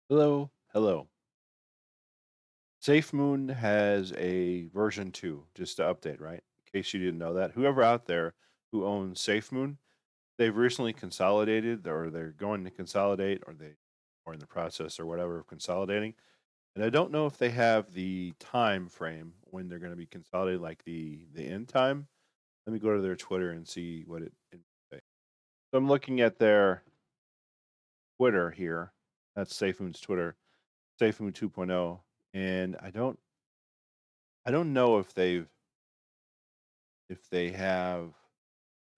Hello, hello. SafeMoon has a version 2, just to update, right? In case you didn't know that. Whoever out there who owns SafeMoon, they've recently consolidated or they're going to consolidate or they are in the process or whatever of consolidating. And I don't know if they have the time frame when they're going to be consolidated, like the end time. Let me go to their Twitter and see what it say. So I'm looking at their Twitter here. That's SafeMoon's Twitter, SafeMoon 2.0, and I don't know if they have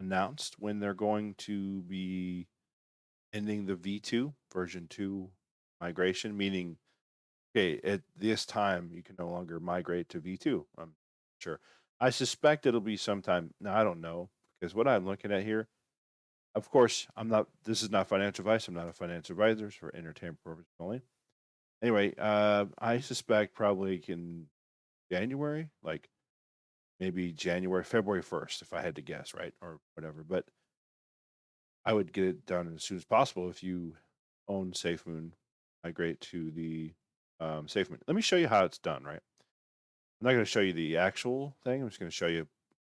announced when they're going to be ending the V2 version 2 migration, meaning, okay, at this time you can no longer migrate to V2. I'm sure. I suspect it'll be sometime. Now I don't know because what I'm looking at here, of course, I'm not. This is not financial advice. I'm not a financial advisor. It's for entertainment purposes only. Anyway, I suspect probably in January, like maybe January, February 1st, if I had to guess, right? Or whatever. But I would get it done as soon as possible if you own SafeMoon, migrate to the SafeMoon. Let me show you how it's done, right? I'm not going to show you the actual thing. I'm just going to show you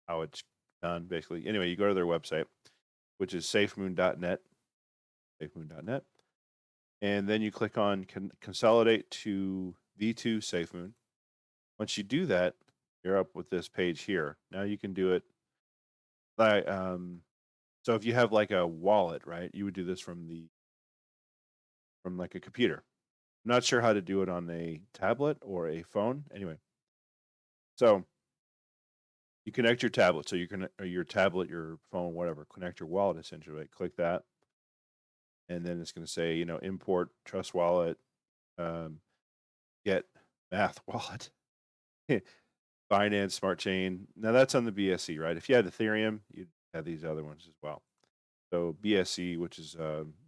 how it's done, basically. Anyway, you go to their website, which is safemoon.net, safemoon.net, and then you click on consolidate to V2 SafeMoon. Once you do that, you're up with this page here. Now you can do it by so if you have like a wallet, right, you would do this from like a computer. I'm not sure how to do it on a tablet or a phone. Anyway, so you connect your tablet. So you can or your tablet, your phone, whatever. Connect your wallet essentially. Right? Click that, and then it's going to say, import Trust Wallet, um, get Math Wallet, Binance Smart Chain. Now that's on the BSC, right? If you had Ethereum, you'd have these other ones as well. So BSC, which is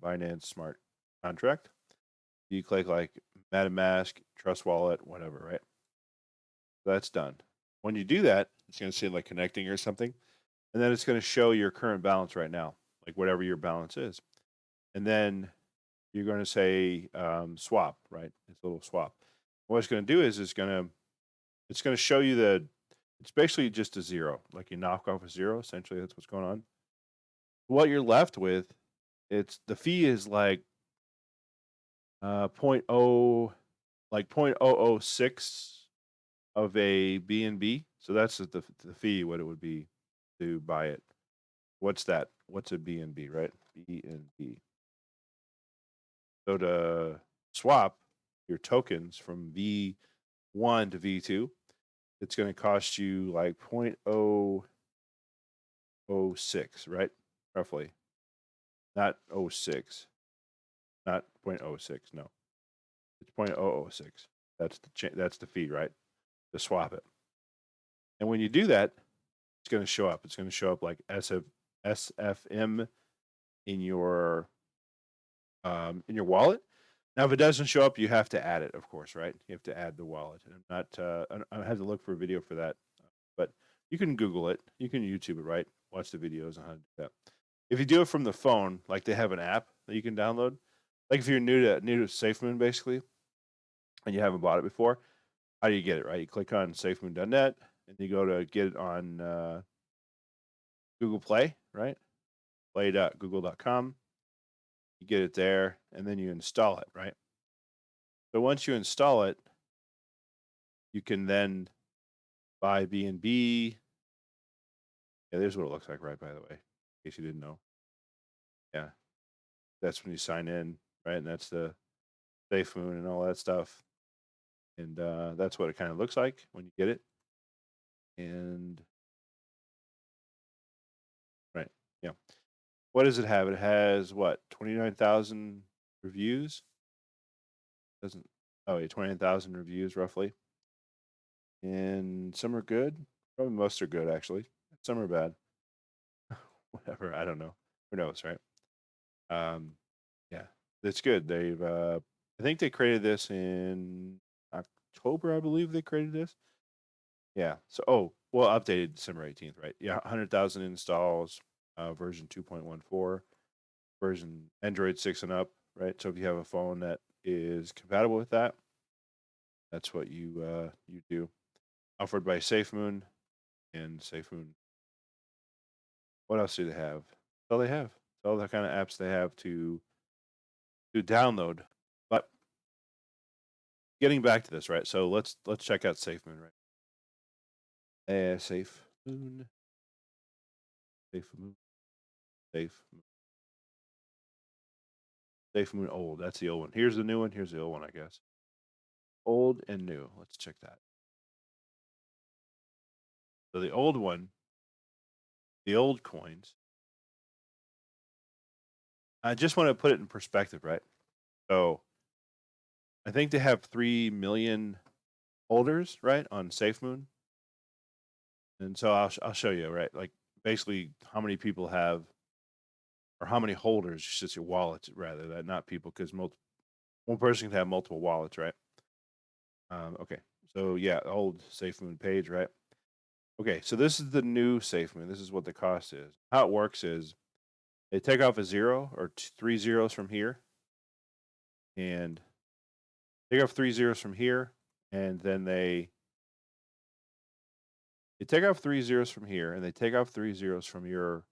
Binance Smart Contract. You click like MetaMask, Trust Wallet, whatever, right? That's done. When you do that, it's going to say like connecting or something, and then it's going to show your current balance right now, like whatever your balance is. And then you're going to say swap, right? It's a little swap. What it's going to do is it's going to show you it's basically just a zero, like you knock off a zero. Essentially, that's what's going on. What you're left with, it's the fee is like point oh like 0.006 of a BNB. So that's the fee, what it would be to buy it. What's that? What's a BNB, right? BNB. So to swap your tokens from V1 to V2, it's going to cost you like 0.006, right? Roughly. Not oh 06, not 0.06, no. It's 0.006. That's the fee, right? To swap it. And when you do that, it's going to show up. It's going to show up like SFM in your wallet. Now, if it doesn't show up, you have to add it, of course, right? You have to add the wallet. And I'm not. I have to look for a video for that, but you can Google it. You can YouTube it, right? Watch the videos on how to do that. If you do it from the phone, like they have an app that you can download. Like if you're new to SafeMoon, basically, and you haven't bought it before, how do you get it? Right? You click on SafeMoon.net and you go to get it on Google Play, right? Play.google.com. You get it there, and then you install it, right? So once you install it, you can then buy BNB. Yeah, there's what it looks like, right? By the way, in case you didn't know. Yeah, that's when you sign in, right? And that's the SafeMoon and all that stuff. And that's what it kind of looks like when you get it. And right, yeah. What does it have? It has what 29,000 reviews. Doesn't Oh yeah, 29,000 reviews roughly. And some are good. Probably most are good actually. Some are bad. Whatever. I don't know. Who knows, right? Um, yeah, that's good. I think they created this in October, I believe they created this. Yeah. So, well, updated December 18th, right? Yeah, 100,000 installs, version 2.14, version Android 6 and up, right? So if you have a phone that is compatible with that, that's what you do. Offered by SafeMoon and SafeMoon. What else do they have? That's all they have. That's all the kind of apps they have to download. But getting back to this, right? So let's check out SafeMoon, right? SafeMoon, SafeMoon, SafeMoon, SafeMoon old. That's the old one. Here's the new one. Here's the old one, I guess. Old and new. Let's check that. So the old one, the old coins. I just want to put it in perspective, right? So I think they have 3 million holders, right, on SafeMoon. And so I'll show you, right? Like basically how many people have, or how many holders, just your wallets rather, that not people, because one person can have multiple wallets, right? Okay, so yeah, old SafeMoon page, right? Okay, so this is the new SafeMoon. This is what the cost is. How it works is they take off a 0 or 3 zeros from here, and take off 3 zeros from here, and then they take off 3 zeros from here, and they take off 3 zeros from the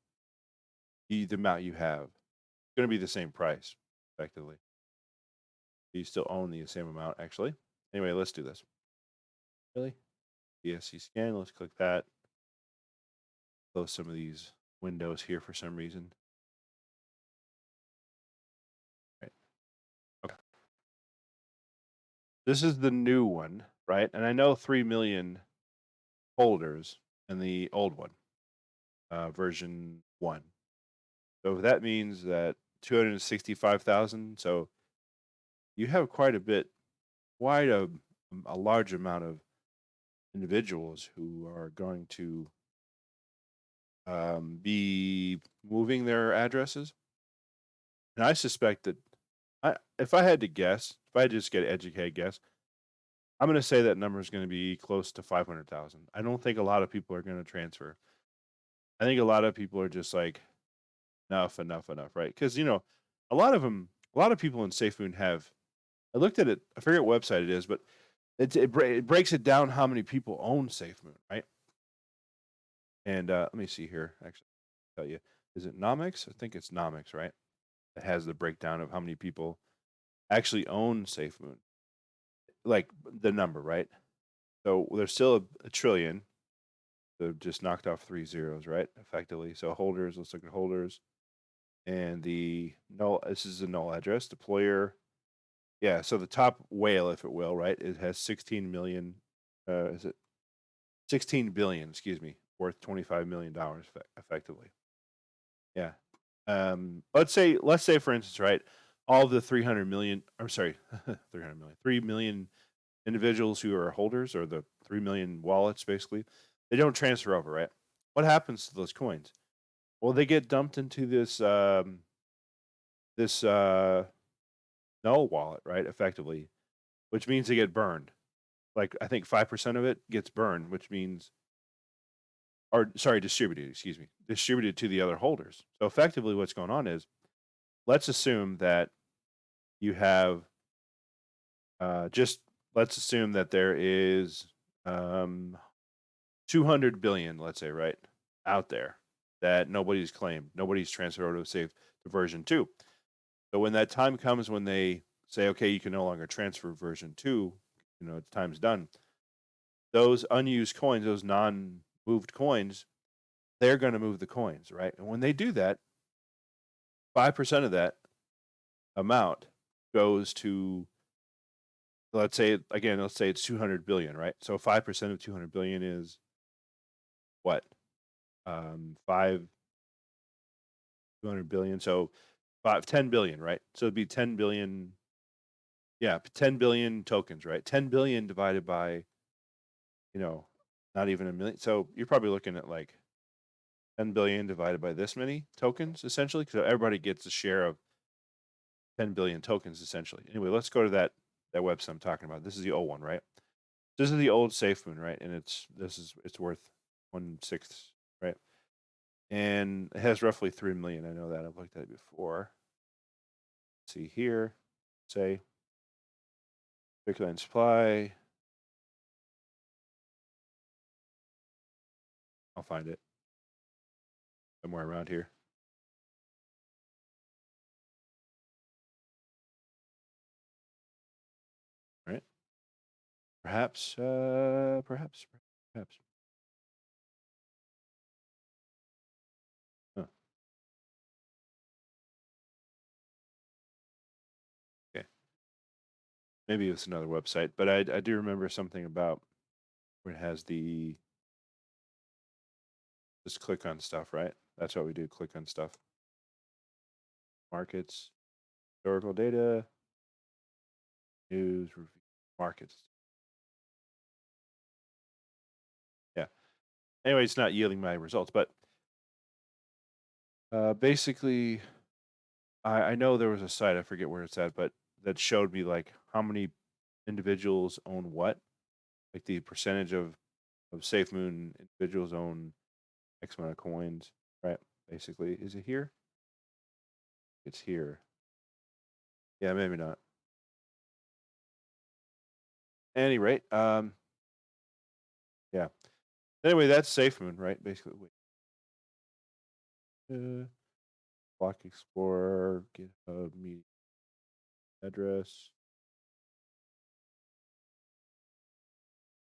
amount you have. It's going to be the same price, effectively. You still own the same amount, actually. Anyway, let's do this. Really? BSC scan. Let's click that. Close some of these windows here for some reason. Right. Okay. This is the new one, right? And I know 3 million holders in the old one, version 1. So that means that 265,000. So you have quite a large amount of individuals who are going to be moving their addresses. And I suspect that if I had to guess, if I had to just get an educated guess, I'm going to say that number is going to be close to 500,000. I don't think a lot of people are going to transfer. I think a lot of people are just like, enough, right? Because a lot of people in SafeMoon have. I looked at it. I forget what website it is, but it breaks it down how many people own SafeMoon, right? And let me see here. Actually, I'll tell you, is it Nomics? I think it's Nomics, right? It has the breakdown of how many people actually own SafeMoon, like the number, right? So there's still a trillion. So just knocked off 3 zeros, right? Effectively. So holders. Let's look at holders. And the null. This is a null address. Deployer. Yeah. So the top whale, if it will, right? It has 16 million. Is it 16 billion? Excuse me, worth $25 million effectively. Yeah. Let's say for instance, right, all of the 300 million, I'm sorry, 300 million, 3 million individuals who are holders, or the 3 million wallets, basically, they don't transfer over, right? What happens to those coins? Well, they get dumped into this null wallet, right? Effectively, which means they get burned. Like I think 5% of it gets burned, which means, or sorry, distributed. Excuse me, distributed to the other holders. So effectively, what's going on is, let's assume that you have just let's assume that there is 200 billion, let's say, right, out there that nobody's claimed, nobody's transferred over to Safe to version 2. So when that time comes, when they say, okay, you can no longer transfer version 2, time's done, those unused coins, those non-moved coins, they're going to move the coins, right? And when they do that, 5% of that amount goes to, let's say it's 200 billion, right? So 5% of 200 billion is what? 200 billion. So 10 billion, right? So it'd be 10 billion. Yeah, 10 billion tokens, right? 10 billion divided by, not even a million. So you're probably looking at like 10 billion divided by this many tokens, essentially. So everybody gets a share of 10 billion tokens, essentially. Anyway, let's go to that website I'm talking about. This is the old one, right? This is the old SafeMoon, right? And it's worth 1/6, right? And it has roughly 3 million. I know that. I've looked at it before. Let's see here. Say Bitcoin supply. I'll find it somewhere around here. All right. Perhaps. Huh. Okay. Maybe it's another website, but I do remember something about where it has the just click on stuff, right? That's what we do. Click on stuff. Markets, historical data, news, review, markets. Yeah. Anyway, it's not yielding my results, but basically, I know there was a site, I forget where it's at, but that showed me like how many individuals own what, like the percentage of SafeMoon individuals own X amount of coins, right? Basically, is it here? It's here. Yeah, maybe not. At any rate, yeah. Anyway, that's SafeMoon, right? Basically, wait. Block Explorer, GitHub, media address.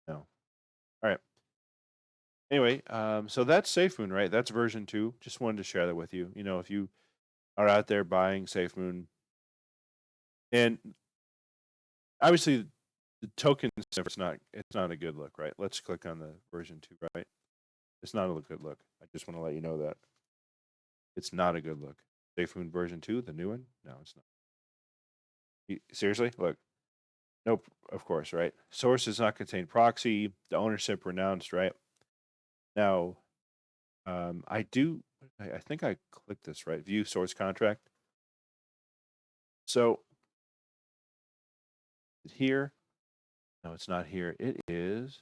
No. All right. Anyway, so that's SafeMoon, right? That's version 2. Just wanted to share that with you. You know, if you are out there buying SafeMoon, and obviously the token it's not a good look, right? Let's click on the version 2, right? It's not a good look. I just want to let you know that it's not a good look. SafeMoon version 2, the new one? No, it's not. Seriously? Look. Nope, of course, right? Source does not contain proxy, the ownership renounced, right? Now, I think I clicked this, right? View source contract. So here, no, it's not here. It is,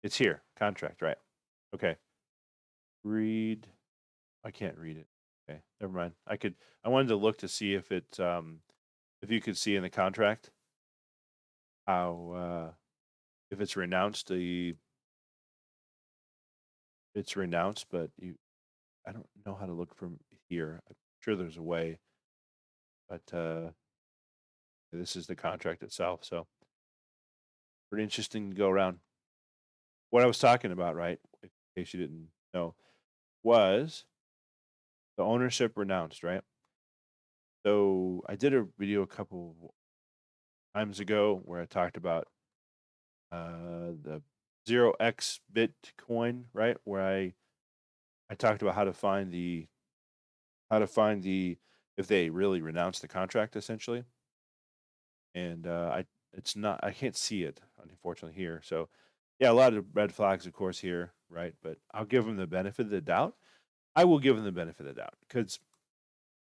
it's here, contract, right? Okay. Read, I can't read it. Okay, never mind. I wanted to look to see if if you could see in the contract how, if it's renounced, it's renounced, but I don't know how to look from here. I'm sure there's a way, but this is the contract itself. So pretty interesting to go around. What I was talking about, right? In case you didn't know, was the ownership renounced, right? So I did a video a couple times ago where I talked about the 0x Bitcoin, right? Where I talked about how to find the if they really renounce the contract essentially. And I can't see it unfortunately here. So yeah, a lot of red flags of course here, right? But I'll give them the benefit of the doubt. I will give them the benefit of the doubt because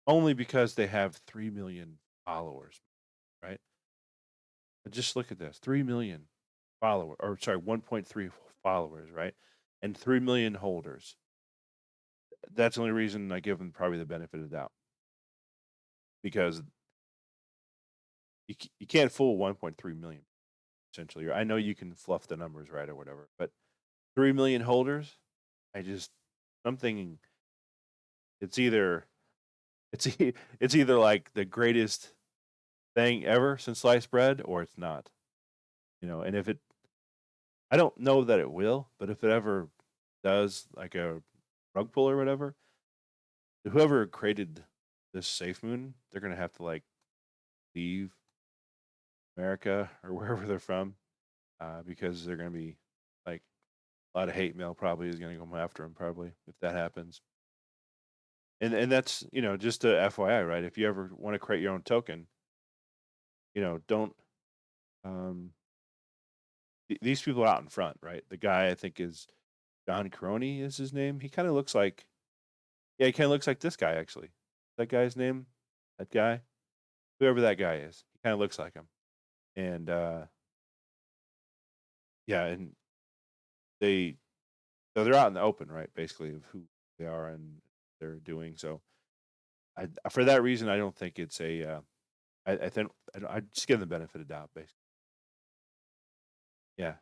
only because they have 3 million followers, right? But just look at this, 3 million followers, or sorry, 1.3 followers, right? And 3 million holders. That's the only reason I give them probably the benefit of the doubt because you can't fool 1.3 million essentially. I know you can fluff the numbers, right, or whatever, but 3 million holders, I just something. It's either it's either like the greatest thing ever since sliced bread, or it's not. You know, and if it, I don't know that it will, but if it ever does, like a rug pull or whatever, whoever created this SafeMoon, they're gonna have to like leave America or wherever they're from, because they're gonna be like a lot of hate mail probably is gonna come after them probably if that happens. And that's, you know, just a FYI, right? If you ever want to create your own token, you know, don't these people are out in front, right? The guy I think is John Crony is his name. He kind of looks like, yeah, he kind of looks like this guy actually. That guy's name, that guy, whoever that guy is, he kind of looks like him. And yeah, and they so they're out in the open, right? Basically of who they are and they're doing. So for that reason, I don't think it's a. I think I just give them the benefit of doubt, basically. Yeah.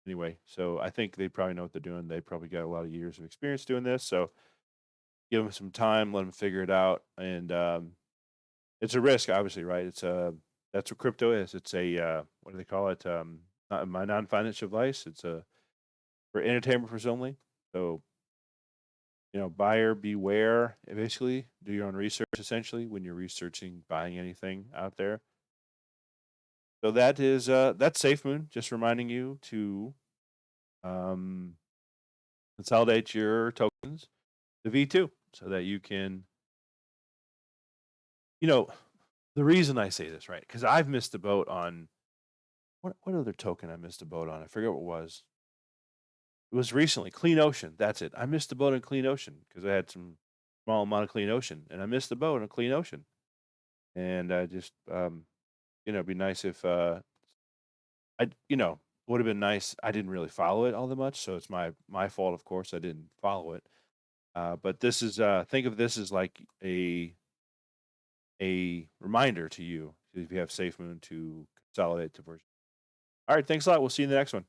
Anyway, so I think they probably know what they're doing. They probably got a lot of years of experience doing this. So give them some time, let them figure it out, and it's a risk, obviously, right? It's a that's what crypto is. It's a what do they call it? Not my non-financial advice. It's a for entertainment purposes only. So buyer beware. Basically, do your own research. Essentially, when you're researching buying anything out there. So that's SafeMoon. Just reminding you to um, consolidate your tokens to V2 so that you can. The reason I say this, right? Because I've missed the boat on what other token I missed a boat on. I forget what it was. It was recently Clean Ocean. That's it. I missed the boat on Clean Ocean because I had some small amount of Clean Ocean, and I missed the boat on Clean Ocean. And I just, it'd be nice if would have been nice. I didn't really follow it all that much, so it's my fault, of course. I didn't follow it. But this is think of this as like a reminder to you if you have SafeMoon to consolidate to version. All right, thanks a lot. We'll see you in the next one.